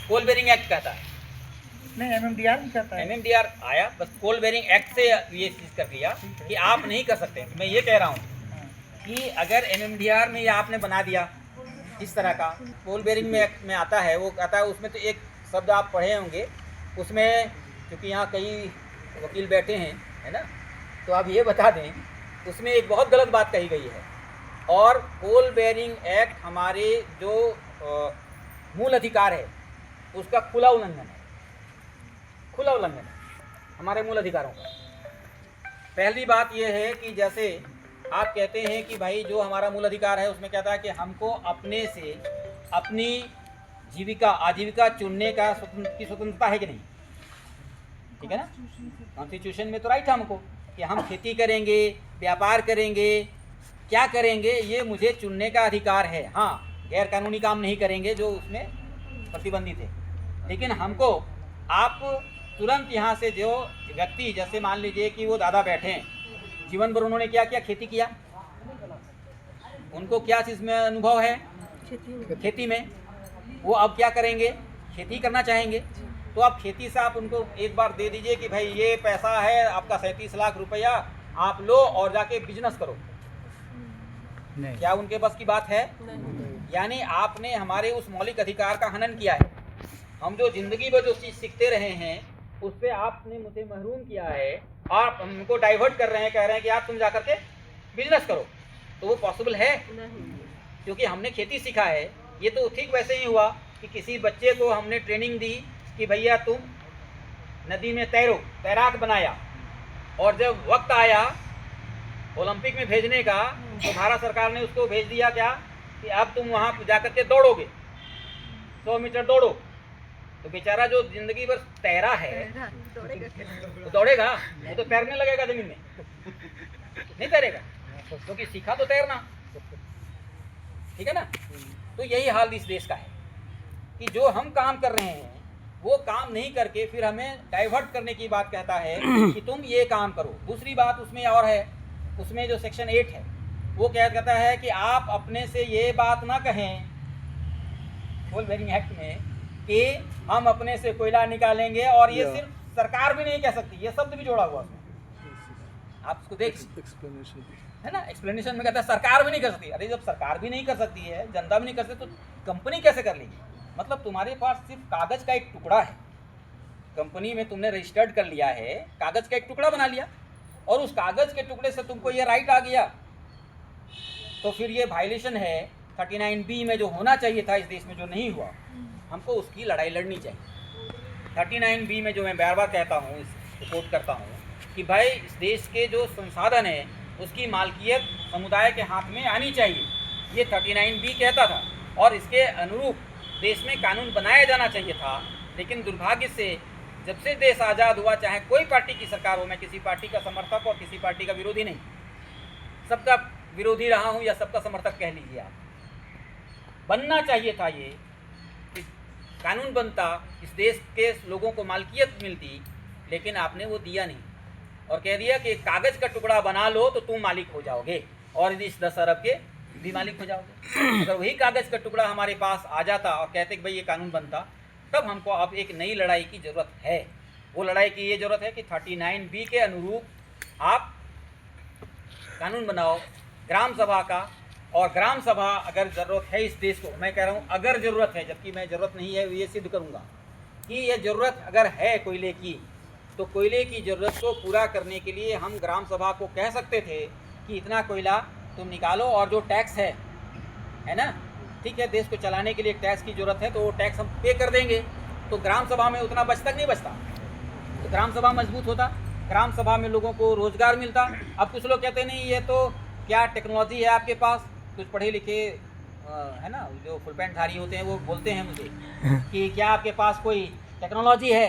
कोल bearing act कहता है, नहीं MMDR में कहता है। MMDR आया, बस कोल बेरिंग एक्ट से ये चीज़ कर दिया कि आप नहीं कर सकते। मैं ये कह रहा हूँ कि अगर MMDR में ये आपने बना दिया इस तरह का, कोल बेरिंग में एक्ट में आता है, वो कहता है उसमें तो एक शब्द आप पढ़े होंगे उसमें, क्योंकि यहाँ कई वकील बैठे हैं, है ना, तो आप ये बता दें उसमें एक बहुत गलत बात कही गई है। और कोल बेरिंग एक्ट हमारे जो मूल अधिकार है उसका खुला उल्लंघन है, खुला उल्लंघन है हमारे मूल अधिकारों का। पहली बात यह है कि जैसे आप कहते हैं कि भाई जो हमारा मूल अधिकार है उसमें कहता है कि हमको अपने से अपनी जीविका आजीविका चुनने का की स्वतंत्रता है कि नहीं, ठीक है ना। कॉन्स्टिट्यूशन में तो राइट है हमको कि हम खेती करेंगे, व्यापार करेंगे, क्या करेंगे ये मुझे चुनने का अधिकार है। हाँ, गैर कानूनी काम नहीं करेंगे जो उसमें प्रतिबंधित है, लेकिन हमको आप तुरंत यहाँ से जो व्यक्ति, जैसे मान लीजिए कि वो दादा बैठे हैं, जीवन भर उन्होंने क्या किया, खेती किया, उनको क्या चीज़ में अनुभव है, खेती में, वो अब क्या करेंगे, खेती करना चाहेंगे, तो आप खेती से आप उनको एक बार दे दीजिए कि भाई ये पैसा है आपका 37 लाख रुपया, आप लो और जाके बिजनेस करो। नहीं। क्या उनके बस की बात है? नहीं। यानी आपने हमारे उस मौलिक अधिकार का हनन किया है। हम जो जिंदगी भर जो चीज़ सीखते रहे हैं उस पर आपने मुझे महरूम किया है और हमको डाइवर्ट कर रहे हैं, कह रहे हैं कि आप तुम जाकर के बिजनेस करो, तो वो पॉसिबल है नहीं, क्योंकि हमने खेती सीखा है। ये तो ठीक वैसे ही हुआ कि किसी बच्चे को हमने ट्रेनिंग दी कि भैया तुम नदी में तैरो, तैराक बनाया, और जब वक्त आया ओलंपिक में भेजने का तो भारत सरकार ने उसको भेज दिया क्या कि अब तुम वहाँ जाकर के दौड़ोगे, 100 मीटर दौड़ो। तो बेचारा जो जिंदगी भर तैरा है तो दौड़ेगा, वो तो तैरने लगेगा जमीन में, नहीं तैरेगा, क्योंकि सीखा तो तैरना, ठीक है ना। तो यही हाल इस देश का है कि जो हम काम कर रहे हैं वो काम नहीं करके फिर हमें डाइवर्ट करने की बात कहता है कि तुम ये काम करो। दूसरी बात उसमें और है, उसमें जो सेक्शन 8 है वो क्या कहता है कि आप अपने से ये बात ना कहें कोल बेरिंग एक्ट में कि हम अपने से कोयला निकालेंगे, और ये सिर्फ सरकार भी नहीं कह सकती, ये शब्द भी जोड़ा हुआ उसमें, आप उसको देख एक्सप्लेनेशन है ना, एक्सप्लेनेशन में कहता है सरकार भी नहीं कर सकती। अरे जब सरकार भी नहीं कर सकती है, जनता भी नहीं कर सकती, तो कंपनी कैसे कर लेगी? मतलब तुम्हारे पास सिर्फ कागज का एक टुकड़ा है, कंपनी में तुमने रजिस्टर्ड कर लिया है, कागज का एक टुकड़ा बना लिया, और उस कागज के टुकड़े से तुमको ये राइट आ गया, तो फिर ये वायलेशन है 39B में जो होना चाहिए था इस देश में जो नहीं हुआ। हमको उसकी लड़ाई लड़नी चाहिए। 39B में जो मैं बार बार कहता हूँ, इस कोट करता हूँ कि भाई इस देश के जो संसाधन है उसकी मालकियत समुदाय के हाथ में आनी चाहिए, ये 39B कहता था, और इसके अनुरूप देश में कानून बनाया जाना चाहिए था। लेकिन दुर्भाग्य से जब से देश आज़ाद हुआ, चाहे कोई पार्टी की सरकार हो, मैं किसी पार्टी का समर्थक और किसी पार्टी का विरोधी नहीं, सबका विरोधी रहा हूँ या सबका समर्थक कह लीजिए आप, बनना चाहिए था ये कानून बनता, इस देश के लोगों को मालकियत मिलती, लेकिन आपने वो दिया नहीं और कह दिया कि कागज़ का टुकड़ा बना लो तो तुम मालिक हो जाओगे और इस 10 अरब के भी मालिक हो जाओगे। अगर वही कागज़ का टुकड़ा हमारे पास आ जाता और कहते कि भाई ये कानून बनता, तब हमको अब एक नई लड़ाई की ज़रूरत है। वो लड़ाई की ये ज़रूरत है कि 39B के अनुरूप आप कानून बनाओ ग्राम सभा का, और ग्राम सभा अगर ज़रूरत है इस देश को, मैं कह रहा हूँ अगर ज़रूरत है, जबकि मैं ज़रूरत नहीं है ये सिद्ध करूँगा कि ये ज़रूरत अगर है कोयले की, तो कोयले की ज़रूरत को पूरा करने के लिए हम ग्राम सभा को कह सकते थे कि इतना कोयला तुम निकालो, और जो टैक्स है ना, ठीक है, देश को चलाने के लिए टैक्स की ज़रूरत है तो वो टैक्स हम पे कर देंगे, तो ग्राम सभा में उतना बचता नहीं बचता, तो ग्राम सभा मजबूत होता, ग्राम सभा में लोगों को रोज़गार मिलता। अब कुछ लोग कहते नहीं ये तो क्या टेक्नोलॉजी है आपके पास, कुछ पढ़े लिखे है ना जो फुल पैंट धारी होते हैं वो बोलते हैं मुझे कि क्या आपके पास कोई टेक्नोलॉजी है।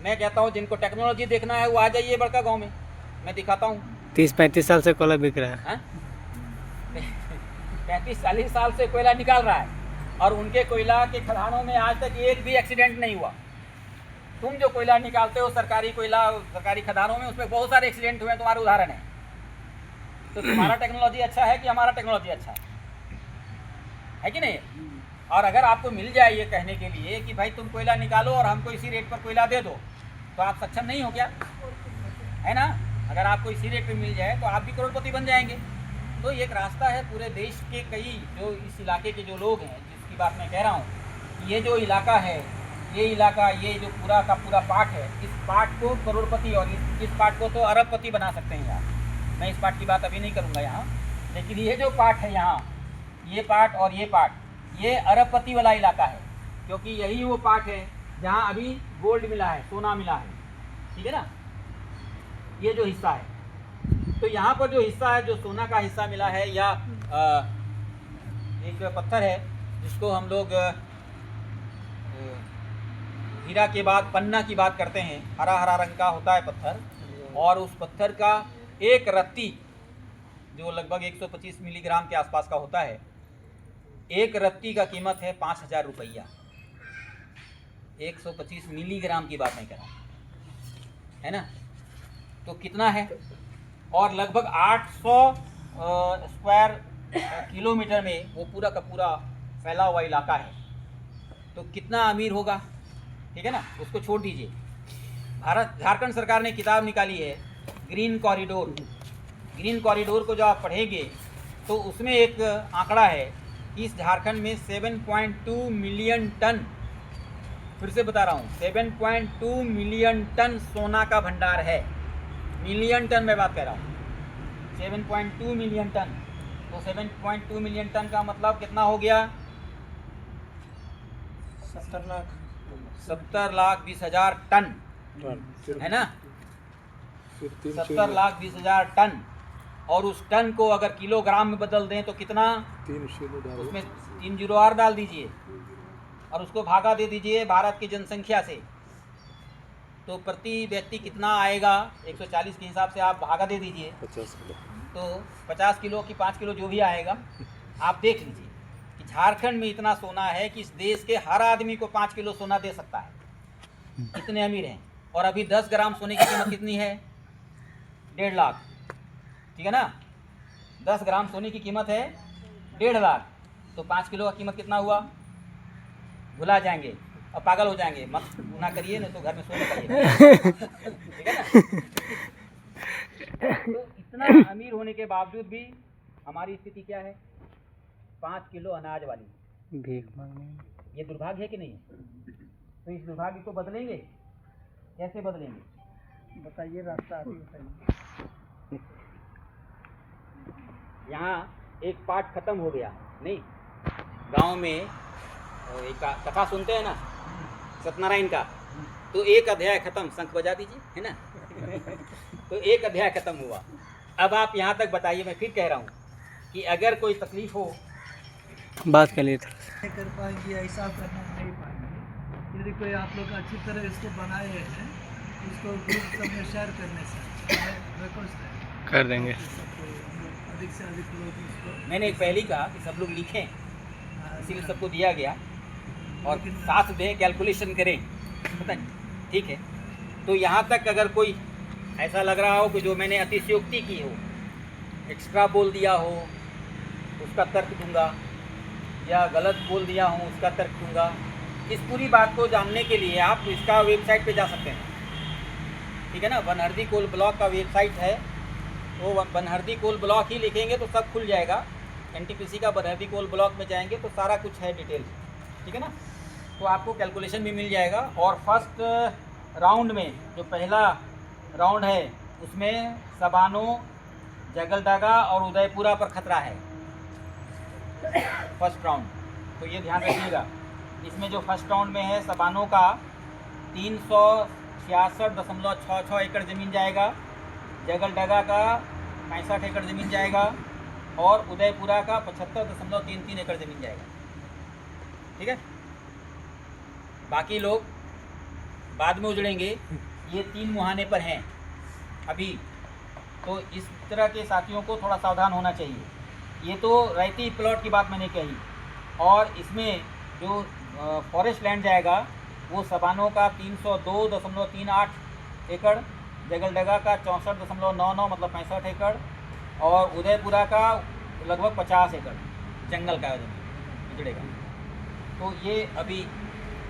मैं कहता हूँ जिनको टेक्नोलॉजी देखना है वो आ जाइए बड़का गांव में, मैं दिखाता हूँ। 30-35 साल से कोयला बिक रहा है, 35-40 साल से कोयला निकाल रहा है, और उनके कोयला के खदानों में आज तक एक भी एक्सीडेंट नहीं हुआ। तुम जो कोयला निकालते हो सरकारी कोयला, सरकारी खदानों में, उसमें बहुत सारे एक्सीडेंट हुए, तुम्हारे उदाहरण है। तो तुम्हारा टेक्नोलॉजी अच्छा है कि हमारा टेक्नोलॉजी अच्छा है कि नहीं? और अगर आपको मिल जाए ये कहने के लिए कि भाई तुम कोयला निकालो और हमको इसी रेट पर कोयला दे दो, तो आप सक्षम नहीं हो क्या? है ना? अगर आपको इसी रेट पे मिल जाए तो आप भी करोड़पति बन जाएंगे। तो एक रास्ता है। पूरे देश के कई जो इस इलाके के जो लोग हैं, जिसकी बात मैं कह रहा हूँ, ये जो इलाका है, ये इलाका, ये जो पूरा का पूरा पार्ट है, इस पार्ट को करोड़पति और इस पार्ट को तो अरबपति बना सकते हैं यार। मैं इस पार्ट की बात अभी नहीं करूँगा यहाँ, लेकिन ये जो पार्ट है यहाँ, ये पार्ट और ये पार्ट, ये अरबपति वाला इलाका है, क्योंकि यही वो पार्ट है जहाँ अभी गोल्ड मिला है, सोना मिला है। ठीक है ना? ये जो हिस्सा है, तो यहाँ पर जो हिस्सा है, जो सोना का हिस्सा मिला है, या एक पत्थर है जिसको हम लोग हीरा के बाद पन्ना की बात करते हैं, हरा हरा रंग का होता है पत्थर, और उस पत्थर का एक रत्ती जो लगभग 125 मिलीग्राम के आसपास का होता है, एक रत्ती का कीमत है 5,000 रुपया। 125 मिलीग्राम की बात नहीं कर रहा, है ना? तो कितना है? और लगभग 800 स्क्वायर किलोमीटर में वो पूरा का पूरा फैला हुआ इलाका है। तो कितना अमीर होगा? ठीक है ना? उसको छोड़ दीजिए। झारखंड सरकार ने किताब निकाली है ग्रीन कॉरिडोर। ग्रीन कॉरिडोर को जो आप पढ़ेंगे तो उसमें एक आंकड़ा है कि इस झारखंड में 7.2 मिलियन टन, फिर से बता रहा हूँ, 7.2 मिलियन टन सोना का भंडार है। मिलियन टन में बात कर रहा हूँ, 7.2 मिलियन टन। तो 7.2 मिलियन टन का मतलब कितना हो गया? 70,20,000 टन, है ना? 70,20,000 टन। और उस टन को अगर किलोग्राम में बदल दें तो कितना? उसमें 3 जीरो और डाल दीजिए और उसको भागा दे दीजिए भारत की जनसंख्या से, तो प्रति व्यक्ति कितना आएगा? 140 के हिसाब से आप भागा दे दीजिए, 50 किलो, तो 50 किलो की 5 किलो जो भी आएगा, आप देख लीजिए कि झारखंड में इतना सोना है कि इस देश के हर आदमी को 5 किलो सोना दे सकता है। इतने अमीर हैं। और अभी 10 ग्राम सोने की कीमत कितनी है? 1.5 लाख। ठीक है ना? 10 ग्राम सोने की कीमत है 1.5 लाख। तो 5 किलो का कीमत कितना हुआ? भुला जाएंगे और पागल हो जाएंगे। मत गुनाह करिए, नहीं तो घर में सोने पड़ेगा। ठीक है ना? तो इतना अमीर होने के बावजूद भी हमारी स्थिति क्या है? 5 किलो अनाज वाली भीख मांगने। ये दुर्भाग्य है कि नहीं? तो इस दुर्भाग्य को बदलेंगे? कैसे बदलेंगे? बताइए, रास्ता अभी बताइए। यहाँ एक पाठ खत्म हो गया नहीं? गांव में एक कथा सुनते हैं ना सत्यनारायण का, तो एक अध्याय खत्म, शंख बजा दीजिए, है ना? तो एक अध्याय खत्म हुआ। अब आप यहाँ तक बताइए, मैं फिर कह रहा हूँ कि अगर कोई तकलीफ हो, बात कर लिए थोड़ा। नहीं कर पाएंगे, ऐसा करना नहीं पाएंगे। यदि कोई आप लोग अच्छी तरह इसको बनाए हैं, उसको ग्रुप सब में शेयर करने से रिक्वेस्ट है, कर देंगे। सबको अधिक से अधिक लोग इसको। मैंने एक पहले कहा कि सब लोग लिखें, इसीलिए सबको दिया गया, और साथ दें, कैलकुलेशन करें, पता नहीं, ठीक है? तो यहाँ तक अगर कोई ऐसा लग रहा हो कि जो मैंने अतिशयोक्ति की हो, एक्स्ट्रा बोल दिया हो, उसका तर्क दूंगा, या गलत बोल दिया हूँ उसका तर्क दूंगा। इस पूरी बात को जानने के लिए आप इसका वेबसाइट पे जा सकते हैं। ठीक है ना? बनहरदी कोल ब्लॉक का वेबसाइट है, तो बनहरदी कोल ब्लॉक ही लिखेंगे तो सब खुल जाएगा। एनटीपीसी का बनहरदी कोल ब्लॉक में जाएंगे तो सारा कुछ है डिटेल। ठीक है ना? तो आपको कैलकुलेशन भी मिल जाएगा। और फर्स्ट राउंड में जो पहला राउंड है उसमें सबानो, जगलदागा और उदयपुरा पर खतरा है, फर्स्ट राउंड। तो ये ध्यान रखिएगा। इसमें जो फर्स्ट राउंड में है, सबानो का 366.66 एकड़ ज़मीन जाएगा, जगलडगा का 65 एकड़ ज़मीन जाएगा, और उदयपुरा का 75.33 एकड़ ज़मीन जाएगा। ठीक है? बाकी लोग बाद में उजड़ेंगे। ये 3 मुहाने पर हैं अभी, तो इस तरह के साथियों को थोड़ा सावधान होना चाहिए। ये तो रैती प्लॉट की बात मैंने कही, और इसमें जो फॉरेस्ट लैंड जाएगा वो सबानो का 302.38 एकड़, जगलडगा का 64.99 मतलब 65 एकड़, और उदयपुरा का लगभग 50 एकड़ जंगल का बिजड़ेगा। तो ये अभी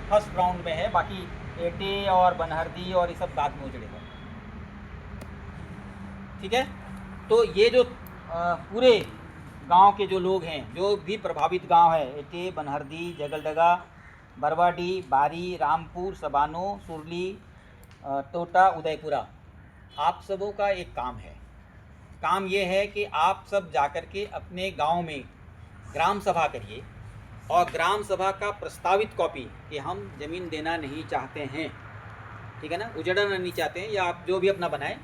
फर्स्ट राउंड में है, बाकी एटे और बनहरदी और ये सब बाद में उजड़ेगा। ठीक है, तो ये जो पूरे गांव के जो लोग हैं, जो भी प्रभावित गांव है, एटे, बनहरदी, जगलडगा, बरवाडी, बारी, रामपुर, सबानो, सुरली, टोटा, उदयपुरा, आप सबों का एक काम है। काम ये है कि आप सब जाकर के अपने गांव में ग्राम सभा करिए और ग्राम सभा का प्रस्तावित कॉपी कि हम ज़मीन देना नहीं चाहते हैं, ठीक है ना, उजड़ना नहीं चाहते हैं, या आप जो भी अपना बनाएं,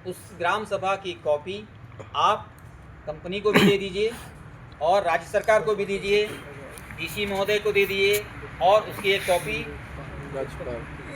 उस ग्राम सभा की कॉपी आप कंपनी को भी दे दीजिए और राज्य सरकार को भी दीजिए, डीसी महोदय को दे दीजिए, और उसकी एक कॉपी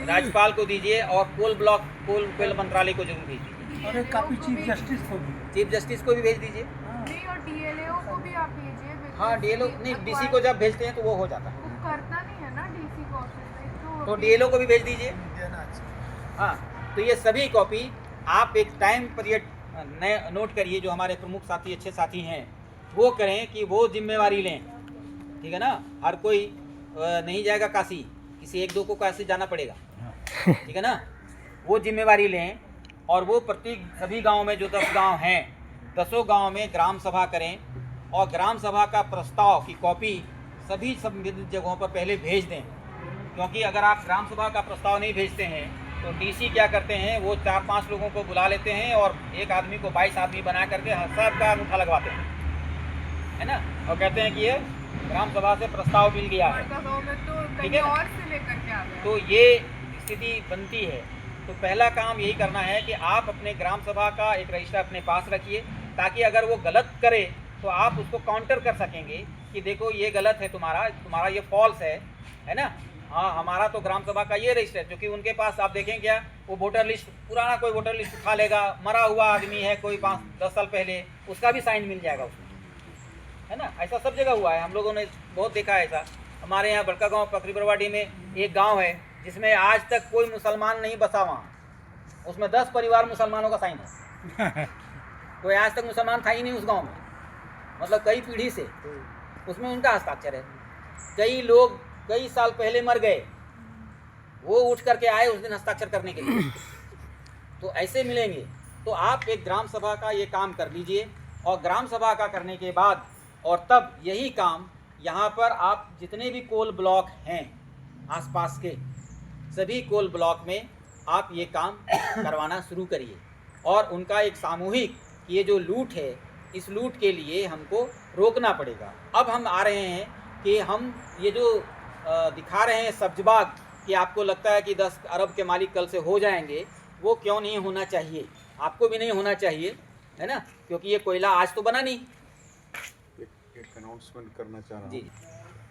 राज्यपाल को दीजिए, और कोल मंत्रालय को जरूर भेज दीजिए, और एक कॉपी चीफ जस्टिस को भी भेज दीजिए। नहीं, और डीएलओ को भी आप भेजिए। हाँ, डीएलओ नहीं, डीसी को जब भेजते हैं तो वो हो जाता है, वो करता नहीं है ना डीसी को ऑफिस में, तो डीएलओ को भी भेज दीजिए। देना चाहिए। हाँ, तो ये सभी कॉपी आप एक टाइम पीरियड नोट करिए, जो हमारे प्रमुख साथी, अच्छे साथी हैं, वो करें कि वो जिम्मेवारी लें, ठीक है ना। हर कोई नहीं जाएगा काशी, किसी एक दो को काशी जाना पड़ेगा, ठीक है ना। वो जिम्मेवारी लें और वो प्रत्येक सभी गांव में, जो 10 गांव हैं, 10 गांव में ग्राम सभा करें और ग्राम सभा का प्रस्ताव की कॉपी सभी संबंधित जगहों पर पहले भेज दें, क्योंकि अगर आप ग्राम सभा का प्रस्ताव नहीं भेजते हैं तो डीसी क्या करते हैं, वो 4-5 लोगों को बुला लेते हैं और एक आदमी को 22 आदमी बना करके सब का अंगूठा लगवाते हैं, है ना, और कहते हैं कि ये ग्राम सभा से प्रस्ताव मिल गया है, ठीक है। और से लेकर के आ गया। तो ये स्थिति बनती है। तो पहला काम यही करना है कि आप अपने ग्राम सभा का एक रजिस्टर अपने पास रखिए, ताकि अगर वो गलत करे तो आप उसको काउंटर कर सकेंगे कि देखो ये गलत है, तुम्हारा ये फॉल्स है ना। हाँ, हमारा तो ग्राम सभा का ये रजिस्टर है, क्योंकि उनके पास आप देखें क्या, वो वोटर लिस्ट, पुराना कोई वोटर लिस्ट उठा लेगा, मरा हुआ आदमी है कोई 5-10 साल पहले, उसका भी साइन मिल जाएगा उसमें, है ना। ऐसा सब जगह हुआ है, हम लोगों ने बहुत देखा है ऐसा। हमारे यहाँ बड़का गांव पकरी बरवाडी में एक गांव है जिसमें आज तक कोई मुसलमान नहीं बसा, वहाँ उसमें 10 परिवार मुसलमानों का साइन है। कोई आज तक मुसलमान था ही नहीं उस गांव में, मतलब कई पीढ़ी से उसमें उनका हस्ताक्षर है। कई लोग कई साल पहले मर गए, वो उठ करके आए उस दिन हस्ताक्षर करने के लिए, तो ऐसे मिलेंगे। तो आप एक ग्राम सभा का ये काम कर लीजिए, और ग्राम सभा का करने के बाद और तब यही काम यहाँ पर आप जितने भी कोल ब्लॉक हैं आसपास के, सभी कोल ब्लॉक में आप ये काम करवाना शुरू करिए, और उनका एक सामूहिक, ये जो लूट है, इस लूट के लिए हमको रोकना पड़ेगा। अब हम आ रहे हैं कि हम ये जो दिखा रहे हैं सब्जबाग, कि आपको लगता है कि 10 अरब के मालिक कल से हो जाएंगे, वो क्यों नहीं होना चाहिए, आपको भी नहीं होना चाहिए, है ना, क्योंकि ये कोयला आज तो बना नहीं। एक अनाउंसमेंट करना चाह रहा जी, हूँ।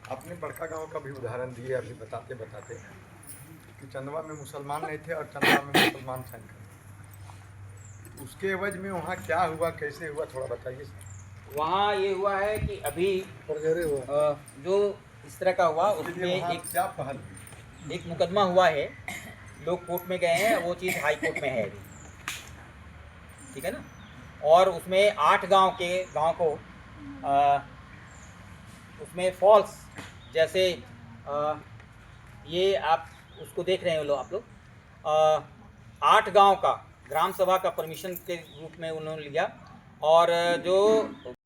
अपने बड़का गांव का भी उदाहरण दिए अभी बताते बताते कि चंदवा में मुसलमान नहीं थे और चंदवा में मुसलमान साइन कर, उसके एवज में वहाँ क्या हुआ, कैसे हुआ, थोड़ा बताइए। वहाँ ये हुआ है कि अभी जो इस तरह का हुआ, उसमें एक क्या पहल हुई? एक मुकदमा हुआ है, लोग कोर्ट में गए हैं, वो चीज़ हाई कोर्ट में है अभी, ठीक है ना। और उसमें 8 गांव को उसमें फॉल्स, जैसे ये आप उसको देख रहे हो आप लोग, 8 गांव का ग्राम सभा का परमिशन के रूप में उन्होंने लिया, और जो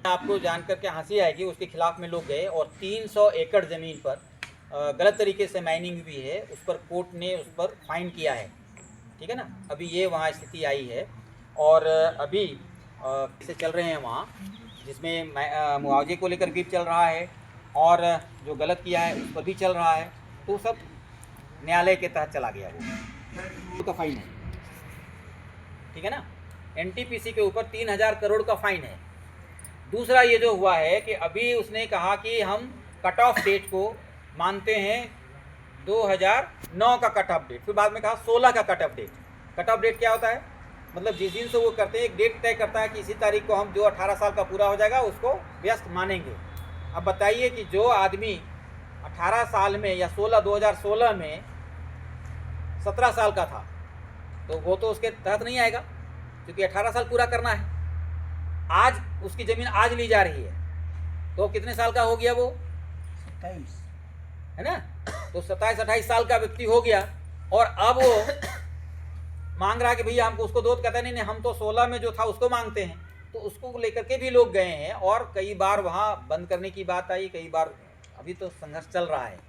आपको जान करके हंसी आएगी, उसके खिलाफ में लोग गए और 300 एकड़ ज़मीन पर गलत तरीके से माइनिंग भी है, उस पर कोर्ट ने उस पर फाइन किया है, ठीक है ना। अभी ये वहाँ स्थिति आई है, और अभी से चल रहे हैं वहाँ, जिसमें मुआवजे को लेकर भी चल रहा है, और जो गलत किया है उस पर भी चल रहा है, तो सब न्यायालय के तहत चला गया वो का फाइन है, ठीक है ना। एनटीपीसी के ऊपर 3000 करोड़ का फाइन है। दूसरा ये जो हुआ है कि अभी उसने कहा कि हम कट ऑफ डेट को मानते हैं 2009 का कट ऑफ डेट, फिर बाद में कहा 16 का cut off date. Cut off date क्या होता है, मतलब जिस दिन से वो करते हैं एक डेट तय करता है कि इसी तारीख को हम जो 18 साल का पूरा हो जाएगा उसको व्यस्त मानेंगे। अब बताइए कि जो आदमी 18 साल में या 2016 में 17 साल का था, तो वो तो उसके तहत नहीं आएगा, क्योंकि 18 साल पूरा करना है। आज उसकी ज़मीन आज ली जा रही है, तो कितने साल का हो गया वो, 27, है ना। तो 27-28 साल का व्यक्ति हो गया और अब वो मांग रहा है कि भैया हमको उसको दो, तो कहता नहीं हम तो 16 में जो था उसको मांगते हैं। तो उसको लेकर के भी लोग गए हैं और कई बार वहाँ बंद करने की बात आई, कई बार अभी तो संघर्ष चल रहा है।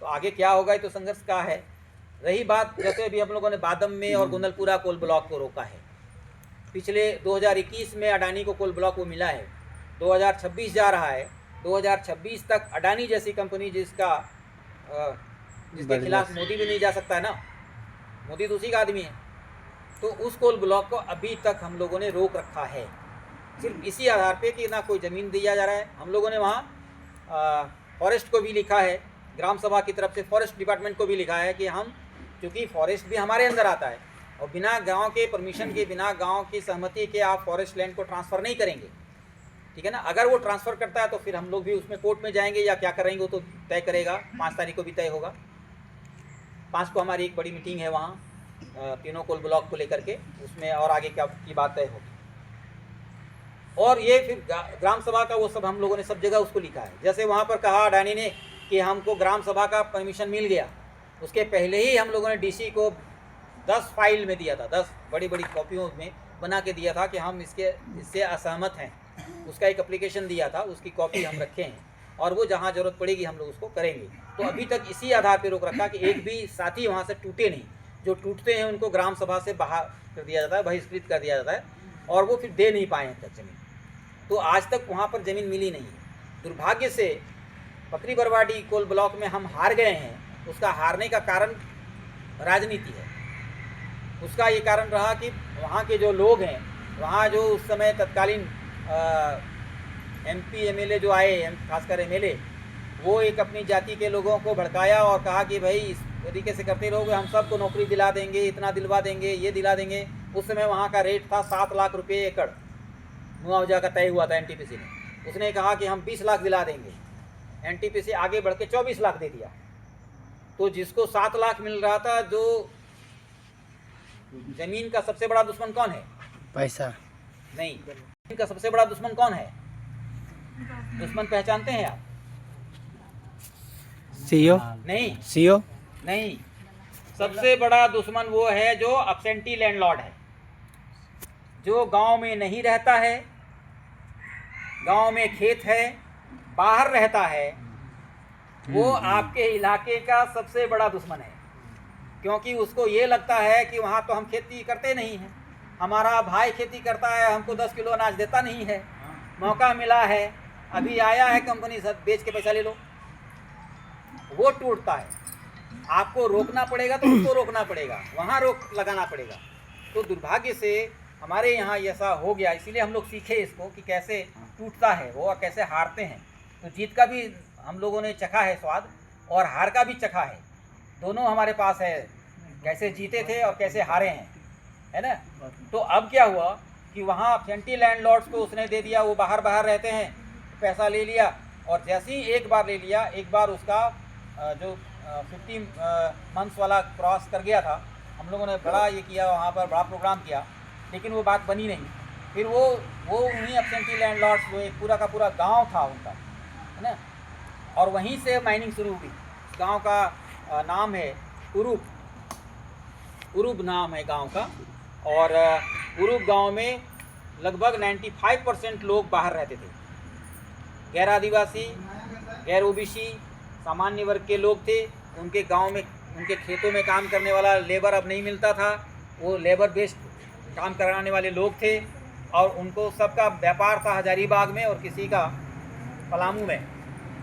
तो आगे क्या होगा ये तो संघर्ष का है। रही बात, जैसे अभी हम लोगों ने बादम में और गुंदलपुरा कोल ब्लॉक को रोका है। पिछले 2021 में अडानी को कोल ब्लॉक वो मिला है, 2026 जा रहा है, 2026 तक अडानी जैसी कंपनी जिसके खिलाफ मोदी भी नहीं जा सकता है ना, मोदी तो उसी का आदमी है। तो उस कोल ब्लॉक को अभी तक हम लोगों ने रोक रखा है, सिर्फ इसी आधार पे कि ना कोई ज़मीन दिया जा रहा है। हम लोगों ने वहाँ फॉरेस्ट को भी लिखा है, ग्राम सभा की तरफ से फॉरेस्ट डिपार्टमेंट को भी लिखा है कि हम, क्योंकि फॉरेस्ट भी हमारे अंदर आता है और बिना गांव के परमिशन के, बिना गांव की सहमति के आप फॉरेस्ट लैंड को ट्रांसफ़र नहीं करेंगे, ठीक है ना। अगर वो ट्रांसफ़र करता है तो फिर हम लोग भी उसमें कोर्ट में जाएंगे या क्या करेंगे वो तो तय करेगा। 5 तारीख को भी तय होगा। 5 को हमारी एक बड़ी मीटिंग है वहाँ तीनों कोल ब्लॉक को लेकर के, उसमें और आगे क्या की बात तय होगी। और ये फिर ग्राम सभा का वो सब हम लोगों ने सब जगह उसको लिखा है। जैसे वहाँ पर कहा अडानी ने कि हमको ग्राम सभा का परमिशन मिल गया, उसके पहले ही हम लोगों ने डीसी को 10 फाइल में दिया था, 10 बड़ी बड़ी कॉपियों में बना के दिया था कि हम इससे असहमत हैं। उसका एक एप्लीकेशन दिया था, उसकी कॉपी हम रखे हैं और वो जहाँ ज़रूरत पड़ेगी हम लोग उसको करेंगे। तो अभी तक इसी आधार पर रोक रखा कि एक भी साथी वहाँ से टूटे नहीं। जो टूटते हैं उनको ग्राम सभा से बाहर कर दिया जाता है, बहिष्कृत कर दिया जाता है और वो फिर दे नहीं पाए हैं तक ज़मीन। तो आज तक वहाँ पर ज़मीन मिली नहीं है। दुर्भाग्य से पकरी बरवाडी कोल ब्लॉक में हम हार गए हैं। उसका हारने का कारण राजनीति है। उसका ये कारण रहा कि वहाँ के जो लोग हैं, वहाँ जो उस समय तत्कालीन MP MLA जो आए, खासकर MLA, वो एक अपनी जाति के लोगों को भड़काया और कहा कि भाई इस तरीके से करते रहोगे हम सबको नौकरी दिला देंगे, इतना दिलवा देंगे, ये दिला देंगे। उस समय वहाँ का रेट था 7 लाख रुपये एकड़ मुआवजा का तय हुआ था NTPC ने। उसने कहा कि हम 20 लाख दिला देंगे, NTPC आगे बढ़ के 24 लाख दे दिया। तो जिसको 7 लाख मिल रहा था, जो ज़मीन का सबसे बड़ा दुश्मन कौन है? पैसा नहीं, ज़मीन का सबसे बड़ा दुश्मन कौन है? दुश्मन पहचानते हैं आप? सीओ नहीं, सीओ नहीं, सबसे बड़ा दुश्मन वो है जो अब्सेंटी लैंडलॉर्ड है, जो गांव में नहीं रहता है, गांव में खेत है, बाहर रहता है, वो आपके इलाके का सबसे बड़ा दुश्मन है। क्योंकि उसको ये लगता है कि वहाँ तो हम खेती करते नहीं हैं, हमारा भाई खेती करता है, हमको 10 किलो अनाज देता नहीं है, मौका मिला है, अभी आया है कंपनी सब बेच के पैसा ले लो। वो टूटता है। आपको रोकना पड़ेगा तो उसको रोकना पड़ेगा, वहाँ रोक लगाना पड़ेगा। तो दुर्भाग्य से हमारे यहाँ ऐसा हो गया, इसीलिए हम लोग सीखे इसको कि कैसे टूटता है वो और कैसे हारते हैं। तो जीत का भी हम लोगों ने चखा है स्वाद और हार का भी चखा है, दोनों हमारे पास है, कैसे जीते थे और कैसे हारे हैं, है ना। तो अब क्या हुआ कि वहाँ अब्सेंटी लैंडलॉर्ड्स को उसने दे दिया, वो बाहर रहते हैं, पैसा ले लिया और जैसे ही एक बार ले लिया, एक बार उसका जो 50 मंथ्स वाला क्रॉस कर गया था, हम लोगों ने बड़ा ये किया, वहाँ पर बड़ा प्रोग्राम किया, लेकिन वो बात बनी नहीं। फिर वो उन्हीं अब्सेंटी लैंडलॉर्ड्स, जो एक पूरा का पूरा गांव था उनका, है ना, और वहीं से माइनिंग शुरू हुई। गांव का नाम है उरूब नाम है गांव का। और उरूब गांव में लगभग 95% लोग बाहर रहते थे, गैर आदिवासी, गैर OBC, सामान्य वर्ग के लोग थे। उनके गांव में, उनके खेतों में काम करने वाला लेबर अब नहीं मिलता था, वो लेबर बेस्ड काम कराने वाले लोग थे और उनको सबका व्यापार था हजारीबाग में और किसी का पलामू में।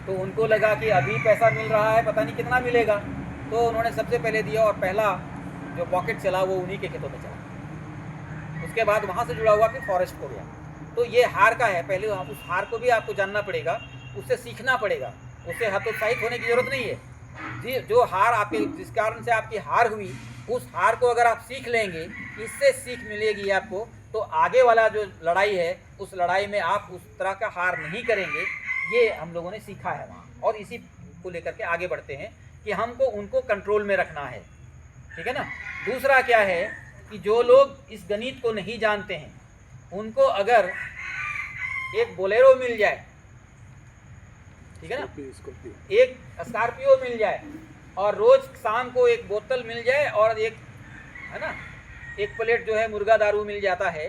तो उनको लगा कि अभी पैसा मिल रहा है, पता नहीं कितना मिलेगा, तो उन्होंने सबसे पहले दिया और पहला जो पॉकेट चला वो उन्हीं के खेतों में चला। उसके बाद वहाँ से जुड़ा हुआ फिर फॉरेस्ट हो गया। तो ये हार का है, पहले उस हार को भी आपको जानना पड़ेगा, उससे सीखना पड़ेगा, उससे हतोत्साहित होने की ज़रूरत नहीं है जी। जो हार आपके, जिस कारण से आपकी हार हुई, उस हार को अगर आप सीख लेंगे, इससे सीख मिलेगी आपको, तो आगे वाला जो लड़ाई है उस लड़ाई में आप उस तरह का हार नहीं करेंगे। ये हम लोगों ने सीखा है वहाँ, और इसी को लेकर के आगे बढ़ते हैं कि हमको उनको कंट्रोल में रखना है, ठीक है ना। दूसरा क्या है कि जो लोग इस गणित को नहीं जानते हैं, उनको अगर एक बोलेरो मिल जाए, ठीक है ना, एक स्कॉर्पियो मिल जाए और रोज शाम को एक बोतल मिल जाए और एक, है ना, एक प्लेट जो है मुर्गा दारू मिल जाता है,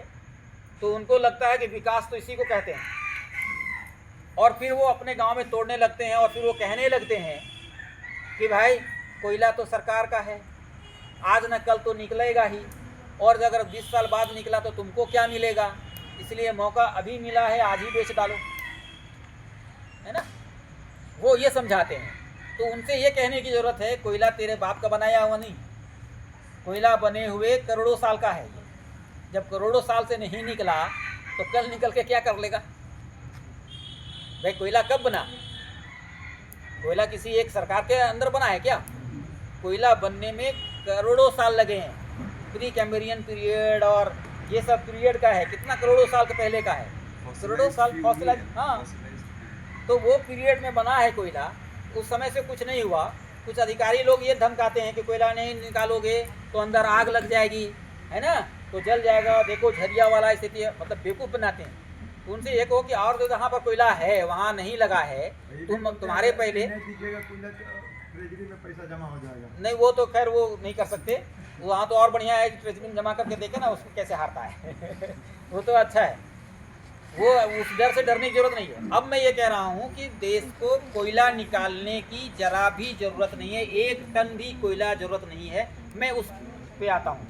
तो उनको लगता है कि विकास तो इसी को कहते हैं। और फिर वो अपने गांव में तोड़ने लगते हैं और फिर वो कहने लगते हैं कि भाई कोयला तो सरकार का है, आज न कल तो निकलेगा ही, और अगर 20 साल बाद निकला तो तुमको क्या मिलेगा, इसलिए मौका अभी मिला है, आज ही बेच डालो, है ना। वो ये समझाते हैं। तो उनसे ये कहने की ज़रूरत है कोयला तेरे बाप का बनाया हुआ नहीं, कोयला बने हुए करोड़ों साल का है। जब करोड़ों साल से नहीं निकला तो कल निकल के क्या कर लेगा भाई। कोयला कब बना? कोयला किसी एक सरकार के अंदर बना है क्या? कोयला बनने में करोड़ों साल लगे हैं। प्री कैम्ब्रियन पीरियड और ये सब पीरियड का है, कितना करोड़ों साल के पहले का है, करोड़ों साल फॉसिलाइज। हाँ, तो वो पीरियड में बना है कोयला, उस समय से कुछ नहीं हुआ। कुछ अधिकारी लोग ये धमकाते हैं कि कोयला नहीं निकालोगे तो अंदर आग लग जाएगी, है ना, तो जल जाएगा, देखो झरिया वाला स्थिति है, मतलब बेवकूफ़ बनाते हैं। तो उनसे ये कहो कि और जो जहाँ पर कोयला है वहाँ नहीं लगा है, तुम्हारे पहले दिखेगा कोयला तो ट्रेजरी में पैसा जमा हो जाएगा। नहीं, वो तो खैर वो नहीं कर सकते, वहाँ तो और बढ़िया है कि ट्रेजरी में जमा करके देखे ना उसको कैसे हारता है वो तो अच्छा है, वो उस डर से डरने की जरूरत नहीं है। अब मैं ये कह रहा हूँ कि देश को कोयला निकालने की जरा भी ज़रूरत नहीं है, 1 टन भी कोयला ज़रूरत नहीं है। मैं उस पे आता हूँ।